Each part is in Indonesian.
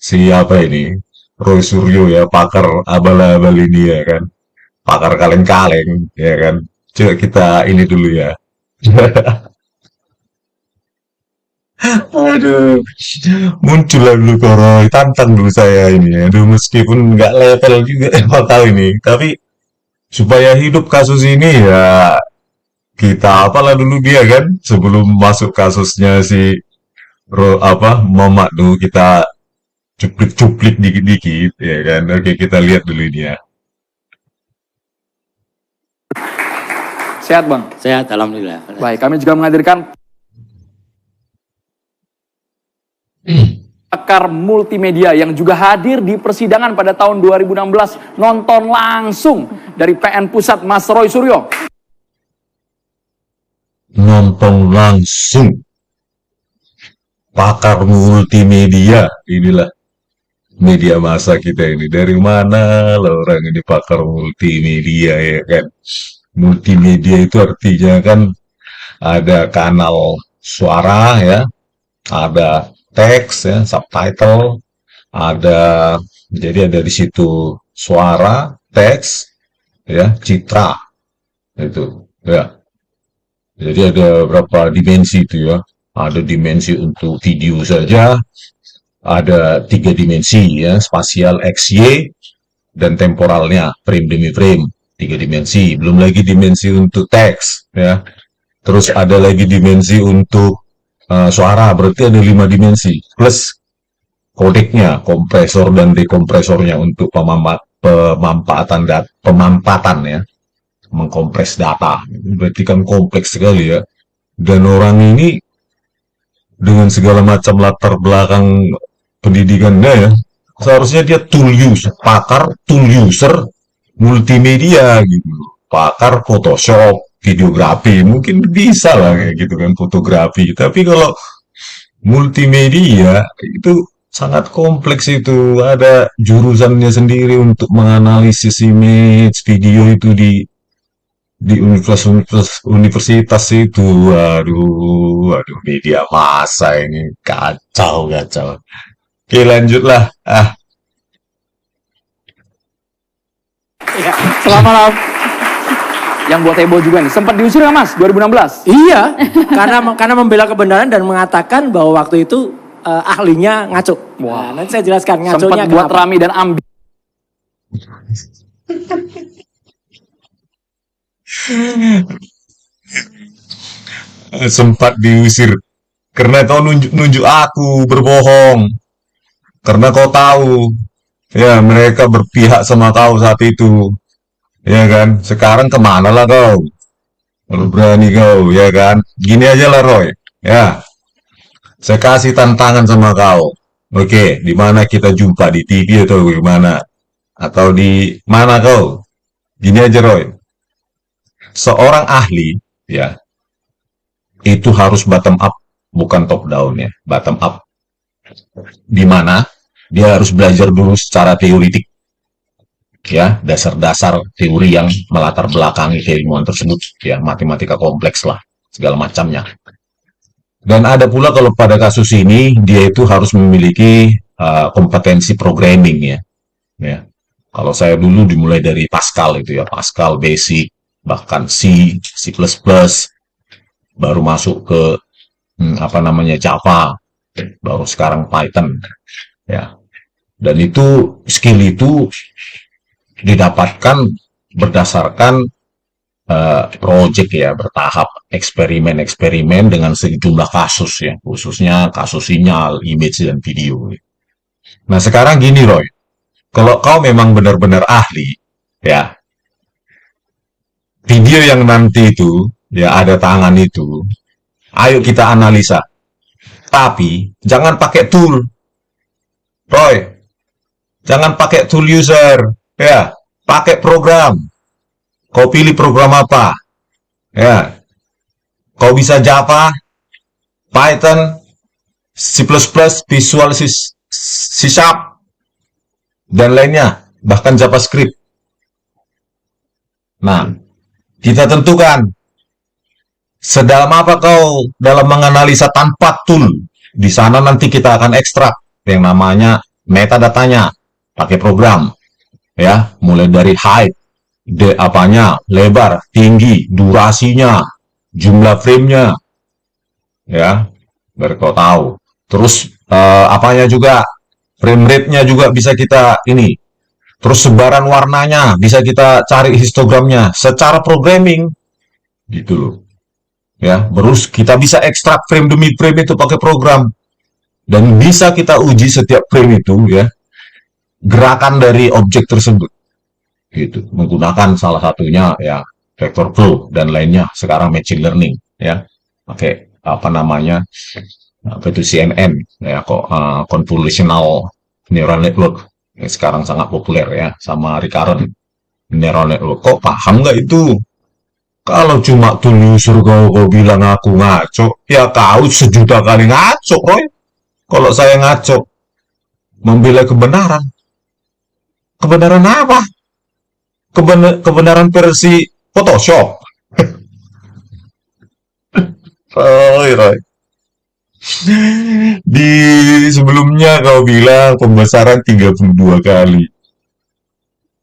siapa ini, Roy Suryo ya, pakar abal-abal ini ya kan, pakar kaleng-kaleng ya kan. Coba kita ini dulu ya. Aduh, muncullah dulu Koroy, tantang dulu saya ini. Aduh, meskipun nggak level juga emang tahu ini, tapi supaya hidup kasus ini ya kita apalah dulu dia kan, sebelum masuk kasusnya si Mamak tuh kita cuplik-cuplik dikit-dikit ya kan. Oke, kita lihat dulu ini ya. Sehat Bang? Sehat, alhamdulillah. Baik, kami juga menghadirkan pakar multimedia yang juga hadir di persidangan pada tahun 2016, nonton langsung dari PN Pusat, Mas Roy Suryo. Nonton langsung pakar multimedia, inilah media massa kita ini. Dari mana lah orang ini pakar multimedia ya kan. Multimedia itu artinya kan ada kanal suara ya, ada teks ya, subtitle, jadi ada di situ suara, teks, ya, citra, itu, ya. Jadi ada berapa dimensi itu ya? Ada dimensi untuk video saja, ada 3 dimensi ya, spasial X, Y, dan temporalnya, frame demi frame, 3 dimensi. Belum lagi dimensi untuk teks ya. Terus ada lagi dimensi untuk suara, berarti ada 5 dimensi, plus kodeknya, kompresor dan dekompresornya untuk pemampatan ya, mengkompres data. Berarti kan kompleks sekali ya. Dan orang ini dengan segala macam latar belakang pendidikannya ya, seharusnya dia pakar tool user multimedia gitu, pakar Photoshop, videografi, mungkin bisa lah kayak gitu kan, fotografi. Tapi kalau multimedia itu sangat kompleks, itu ada jurusannya sendiri untuk menganalisis image video itu di universitas itu. Waduh, media massa ini kacau. Oke, lanjutlah. Ya, selamat yang buat heboh juga nih. Sempat diusir nggak Mas 2016? Iya, karena membela kebenaran dan mengatakan bahwa waktu itu ahlinya ngaco. Wah. Nah, nanti saya jelaskan ngaconya Sempat buat kenapa. rame dan ambil. Sempat diusir karena kau nunjuk aku berbohong, karena kau tahu ya mereka berpihak sama kau saat itu ya kan. Sekarang kemana lah kau, kalau berani kau ya kan. Gini aja lah Roy ya, saya kasih tantangan sama kau. Oke, di mana kita jumpa, di TV atau di mana, atau di mana kau. Gini aja Roy, seorang ahli ya itu harus bottom up, bukan top down ya, bottom up. Di mana dia harus belajar dulu secara teoritik ya, dasar-dasar teori yang melatar belakangi keilmuan tersebut ya, matematika kompleks lah segala macamnya. Dan ada pula kalau pada kasus ini dia itu harus memiliki kompetensi programming ya. Kalau saya dulu dimulai dari Pascal itu ya, Pascal basic, bahkan C, C++, baru masuk ke Java, baru sekarang Python ya. Dan itu skill itu didapatkan berdasarkan project ya, bertahap, eksperimen dengan sejumlah kasus ya, khususnya kasus sinyal, image, dan video. Nah sekarang gini Roy, kalau kau memang benar-benar ahli ya, video yang nanti itu ya ada tangan itu, ayo kita analisa. Tapi jangan pakai tool, Roy. Jangan pakai tool user, ya. Pakai program. Kau pilih program apa, ya. Kau bisa Java, Python, C++, Visual C Sharp, dan lainnya, bahkan JavaScript. Nah, kita tentukan sedalam apa kau dalam menganalisa tanpa tool. Di sana nanti kita akan ekstrak yang namanya metadatanya, pakai program, ya, mulai dari height, lebar, tinggi, durasinya, jumlah frame-nya, ya, biar kau tahu. Terus apanya juga, frame rate-nya juga bisa kita ini. Terus sebaran warnanya bisa kita cari histogramnya secara programming, gitu loh. Ya, terus kita bisa ekstrak frame demi frame itu pakai program dan bisa kita uji setiap frame itu ya gerakan dari objek tersebut gitu menggunakan salah satunya ya vector flow dan lainnya sekarang machine learning ya pakai apa namanya apa itu CNN ya kok convolutional neural network yang sekarang sangat populer ya sama recurrent neural network. Kok paham nggak itu? Kalau cuma tuliser kau bilang aku ngaco, ya kau sejuta kali ngaco, Roy. Kalau saya ngaco, membela kebenaran. Kebenaran apa? Kebenaran versi Photoshop. Roy, Roy. Di sebelumnya kau bilang pembesaran 32 kali.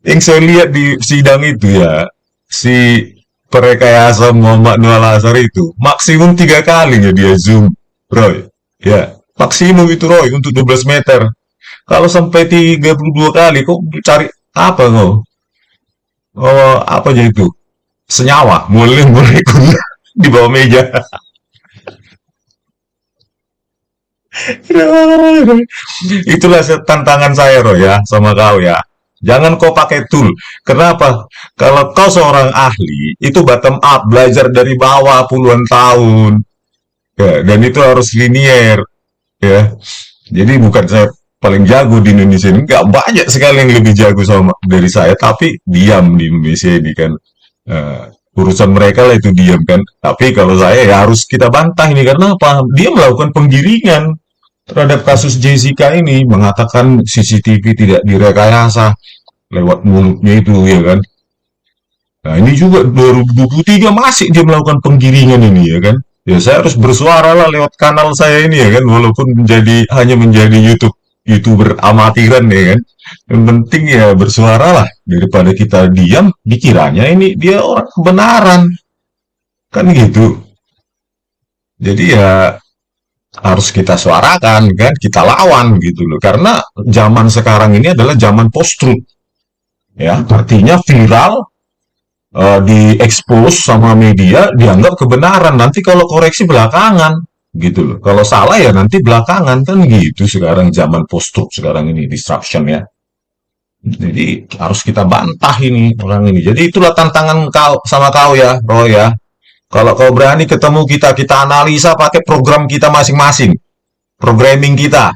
Yang saya lihat di sidang itu ya, si perekayasa Muhammad Noor Al-Azhar itu maksimum 3 kali ya dia zoom, Roy. Ya, maksimum itu Roy untuk 12 meter. Kalau sampai 32 kali, kok cari apa kau? Oh, apa aja itu? Senyawa, mulai di bawah meja. Itulah tantangan saya Roy ya, sama kau ya. Jangan kau pakai tool. Kenapa? Kalau kau seorang ahli, itu bottom up, belajar dari bawah puluhan tahun. Ya, dan itu harus linier. Ya. Jadi bukan saya paling jago di Indonesia ini. Enggak, banyak sekali yang lebih jago sama dari saya. Tapi diam di Indonesia ini kan. Urusan mereka lah itu diam kan. Tapi kalau saya ya harus kita bantah ini. Karena apa? Dia melakukan penggiringan terhadap kasus Jessica ini. Mengatakan CCTV tidak direkayasa lewat mulutnya itu ya kan. Nah ini juga 2023 masih dia melakukan penggiringan ini ya kan. Ya saya harus bersuara lah lewat kanal saya ini ya kan. Walaupun hanya menjadi YouTuber amatiran ya kan. Yang penting ya bersuara lah. Daripada kita diam dikiranya ini dia orang kebenaran. Kan gitu. Jadi ya harus kita suarakan kan, kita lawan gitu loh. Karena zaman sekarang ini adalah zaman post-truth. Ya, artinya viral, diekspos sama media, dianggap kebenaran. Nanti kalau koreksi belakangan, gitu loh. Kalau salah ya nanti belakangan, kan gitu sekarang zaman post-truth sekarang ini, disruption ya. Jadi harus kita bantah ini, orang ini. Jadi itulah tantangan kau sama kau ya, Roy ya. Kalau kau berani ketemu kita, kita analisa pakai program kita masing-masing. Programming kita.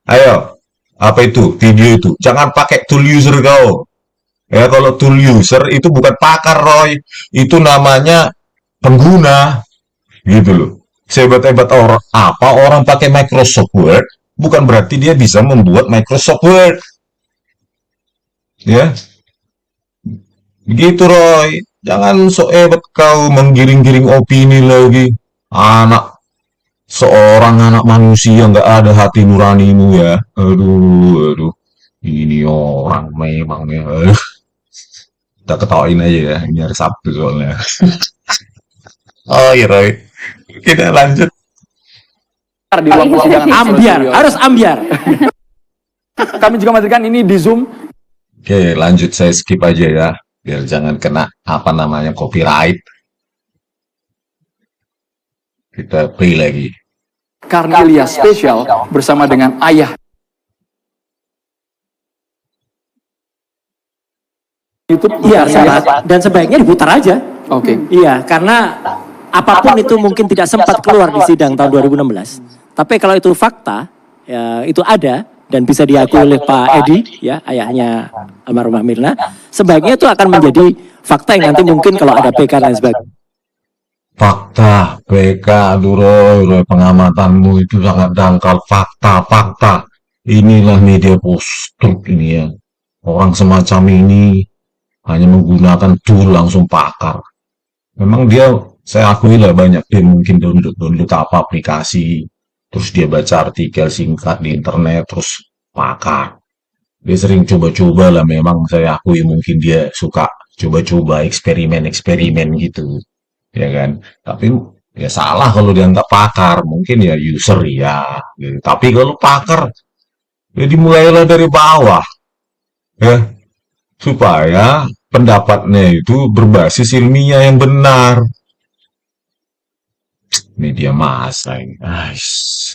Ayo, apa itu? Video itu. Jangan pakai tool user kau. Ya, kalau tool user itu bukan pakar, Roy. Itu namanya pengguna. Gitu loh. Sehebat-hebat orang pakai Microsoft Word, bukan berarti dia bisa membuat Microsoft Word. Ya. Begitu, Roy. Jangan sok hebat kau menggiring-giring opini lagi. Seorang anak manusia nggak ada hati nuranimu ya. Aduh, aduh. Ini orang memang ya. Kita ketawain aja ya. Ini hari Sabtu soalnya. Oh iya, Roy. Kita lanjut. Di ruang persidangan. Ambiar, harus ambiar. Kami juga menghadirkan ini di Zoom. Oke, lanjut saya skip aja ya. Biar jangan kena apa namanya copyright. Kita play lagi. Karnelia spesial bersama dengan ayah. YouTube Iya, dan sebaiknya diputar aja. Oke. Iya, karena apapun itu mungkin tidak sempat keluar di sidang tahun 2016. Tapi kalau itu fakta, ya itu ada dan bisa diakui oleh Pak Edi, ya ayahnya almarhumah Mirna, sebaiknya itu akan menjadi fakta yang nanti mungkin kalau ada PK dan sebagainya. Fakta, PK, Roy, pengamatanmu itu sangat dangkal. Fakta. Inilah media post-truth ini ya. Orang semacam ini hanya menggunakan tool langsung pakar. Memang dia, saya akui lah banyak dia mungkin download apa aplikasi terus dia baca artikel singkat di internet, terus pakar. Dia sering coba-coba lah, memang saya akui mungkin dia suka coba-coba eksperimen-eksperimen gitu, ya kan. Tapi ya salah kalau dianggap pakar, mungkin ya user ya, gitu. Tapi kalau pakar, ya dimulailah dari bawah, ya, supaya pendapatnya itu berbasis ilmiah yang benar. Media massa ini. Ais.